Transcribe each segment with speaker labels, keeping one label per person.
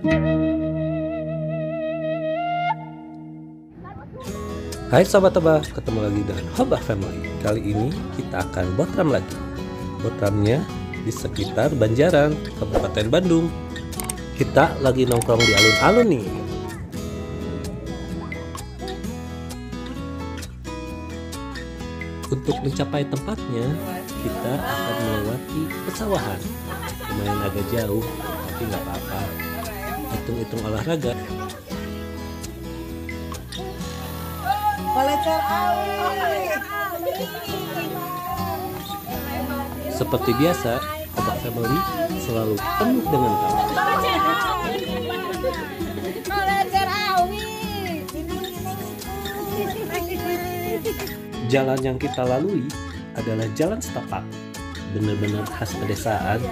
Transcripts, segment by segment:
Speaker 1: Hai Sobat Tebak, ketemu lagi dengan Hobah Family. Kali ini kita akan botram lagi. Botramnya di sekitar Banjaran, Kabupaten Bandung. Kita lagi nongkrong di alun-alun nih. Untuk mencapai tempatnya, kita akan melewati pesawahan. Lumayan agak jauh, tapi nggak apa-apa. Hitung-hitung olahraga. Seperti biasa, Hobah Family selalu penuh dengan tamu. Jalan yang kita lalui adalah jalan setapak, benar-benar khas pedesaan.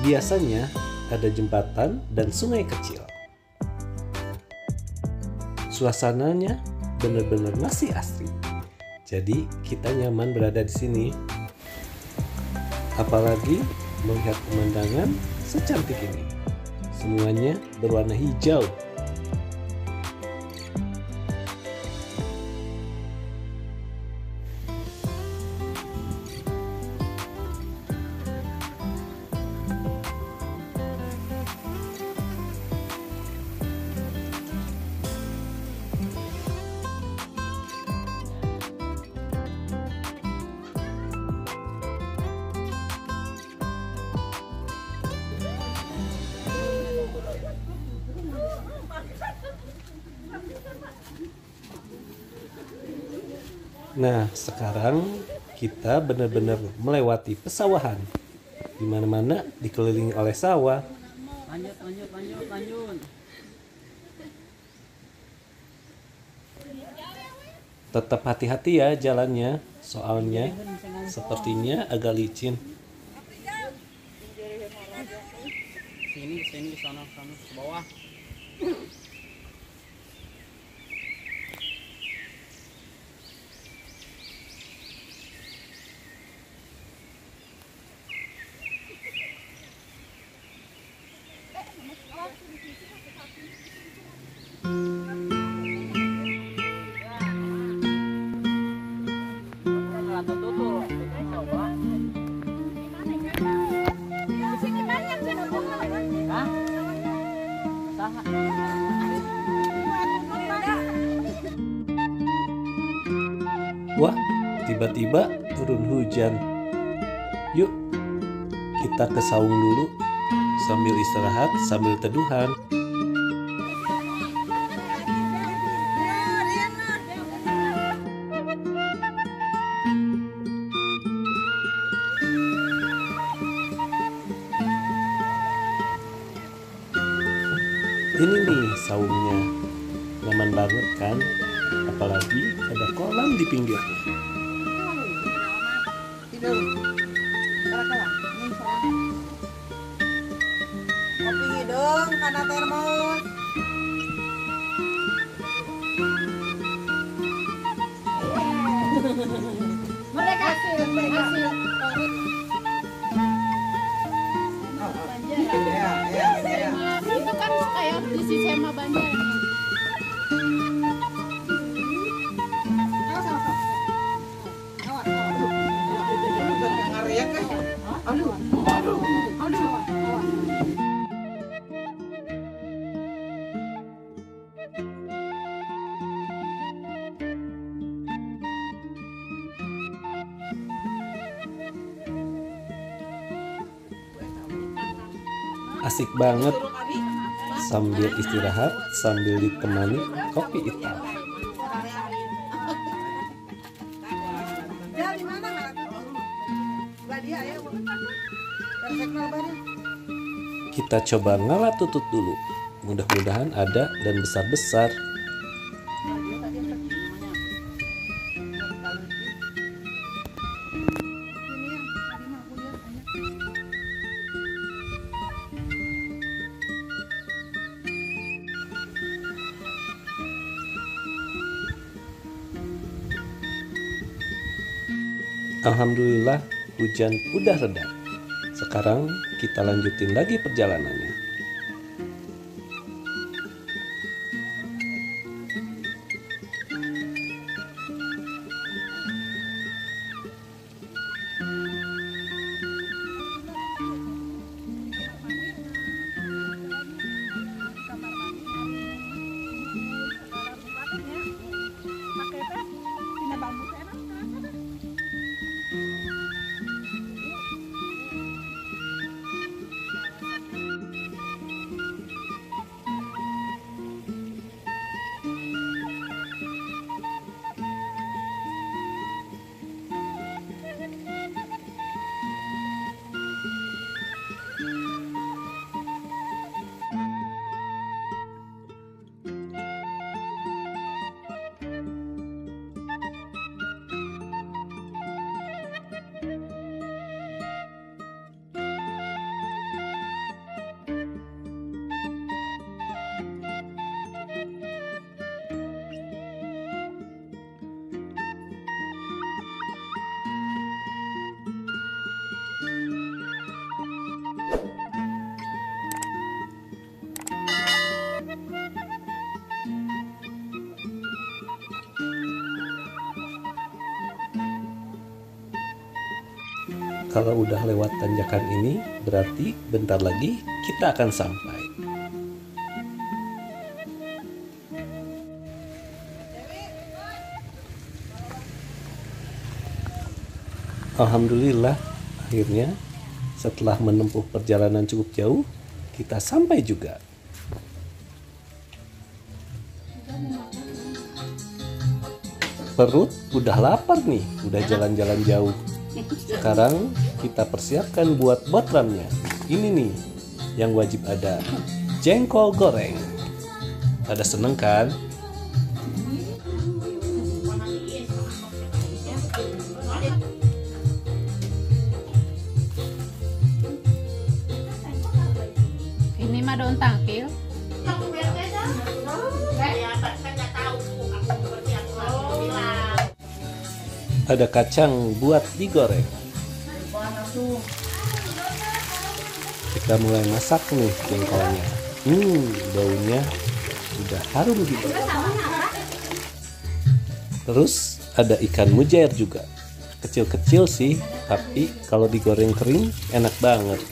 Speaker 1: Biasanya ada jembatan dan sungai kecil. Suasananya benar-benar masih asri. Jadi kita nyaman berada di sini. Apalagi melihat pemandangan secantik ini. Semuanya berwarna hijau. Nah, sekarang kita benar-benar melewati pesawahan. Di mana-mana dikelilingi oleh sawah. Lanjut. Tetap hati-hati ya jalannya, soalnya sepertinya agak licin.
Speaker 2: Sini sana ke bawah.
Speaker 1: Wah, tiba-tiba turun hujan. Yuk, kita ke saung dulu sambil istirahat, sambil teduhan. Ini nih saungnya, nyaman banget kan? Apalagi ada kolam di pinggirnya.
Speaker 3: Kopi hidung karena termos.
Speaker 4: Mereka hasil itu kan kayak di Sisema Banjar.
Speaker 1: Asik banget sambil istirahat, sambil ditemani kopi hitam. Kita coba ngalah tutut dulu. Mudah-mudahan ada dan besar-besar. Alhamdulillah hujan udah reda. Sekarang kita lanjutin lagi perjalanannya. Kalau udah lewat tanjakan ini, berarti bentar lagi kita akan sampai. Alhamdulillah, akhirnya setelah menempuh perjalanan cukup jauh, kita sampai juga. Perut udah lapar nih, udah jalan-jalan jauh. Sekarang kita persiapkan buat botramnya. Ini nih yang wajib ada, jengkol goreng. Pada seneng kan?
Speaker 4: Ini mah daun tangkil.
Speaker 1: Ada kacang buat digoreng. Kita mulai masak nih jengkolnya. Baunya udah harum gitu. Terus ada ikan mujair juga. Kecil-kecil sih, tapi kalau digoreng kering enak banget.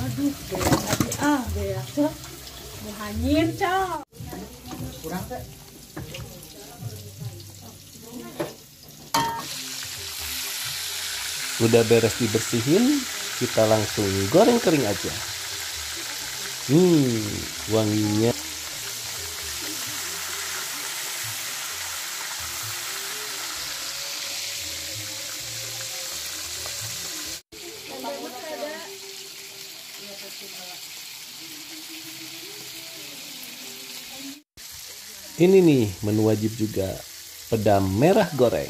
Speaker 3: Waduh, beak lagi beak cok. Mau hanyir cok. Kurang teh.
Speaker 1: Udah beres dibersihin, kita langsung goreng kering aja. Wanginya. Ini nih menu wajib juga, pedam merah goreng.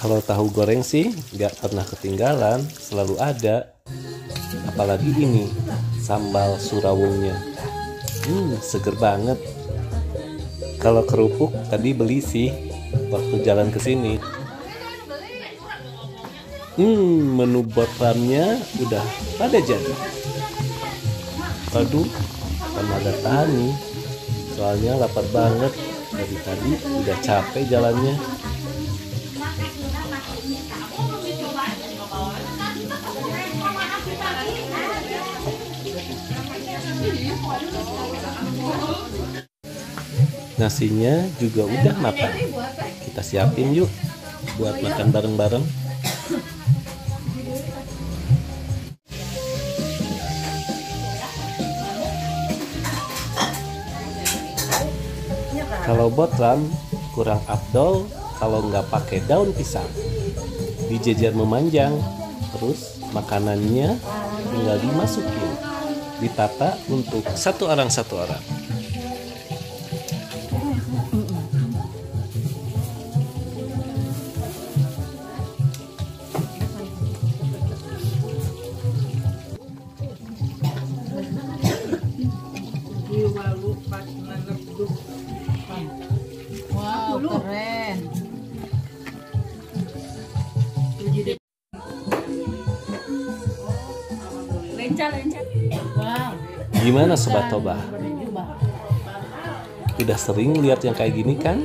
Speaker 1: Kalau tahu goreng sih nggak pernah ketinggalan, selalu ada. Apalagi ini sambal surawungnya, seger banget. Kalau kerupuk tadi beli sih waktu jalan ke sini. Menu botramnya udah pada jadi. Aduh, tenaga tahan nih, soalnya lapar banget. Dari tadi udah capek jalannya. Nasinya juga udah matang. Kita siapin yuk buat makan bareng-bareng. Kalau botram kurang afdol kalau nggak pakai daun pisang. Dijejer memanjang, terus makanannya tinggal dimasukin, ditata untuk satu orang.
Speaker 4: Wow.
Speaker 1: Gimana Sobat Toba? Udah sering lihat yang kayak gini kan?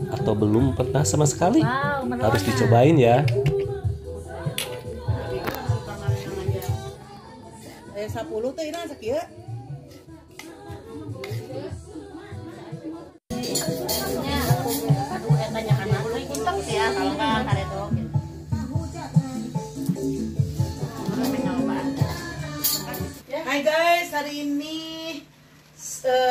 Speaker 1: Atau belum pernah sama sekali? Harus dicobain ya.
Speaker 2: Aya 10 teh ina sakieu. Hai guys, hari ini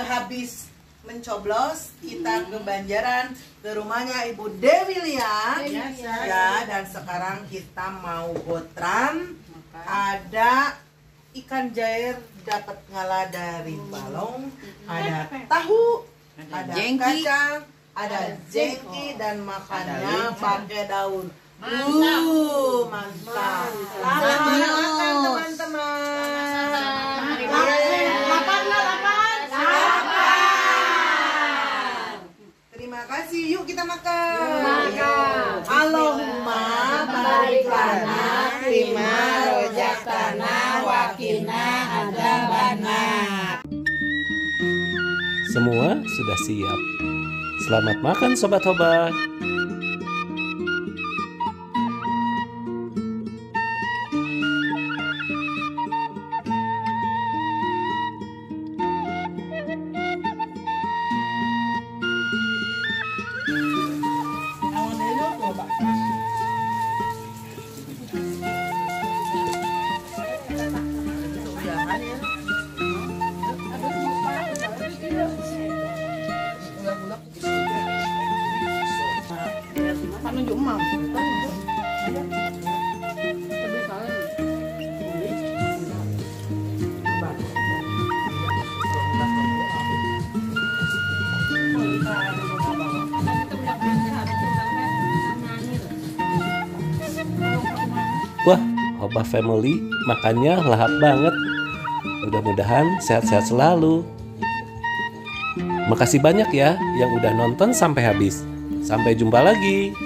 Speaker 2: habis mencoblos, kita ke Banjaran, ke rumahnya Ibu Dewi Lia. Ya, dan sekarang kita mau botram. Ada ikan jair dapat ngalah dari balong, ada tahu, ada kacang, ada jengki, dan makannya pakai daun. Mantap. Selamat makan teman-teman. Terima kasih. Yuk kita makan. Allahumma barik lana fima rojakana wakina adabana.
Speaker 1: Semua sudah siap. Selamat makan Sobat Toba.
Speaker 2: Nunjuk mam.
Speaker 1: Wah, Hoba Family makannya lahap banget. Mudah-mudahan sehat-sehat selalu. Makasih banyak ya yang udah nonton sampai habis. Sampai jumpa lagi.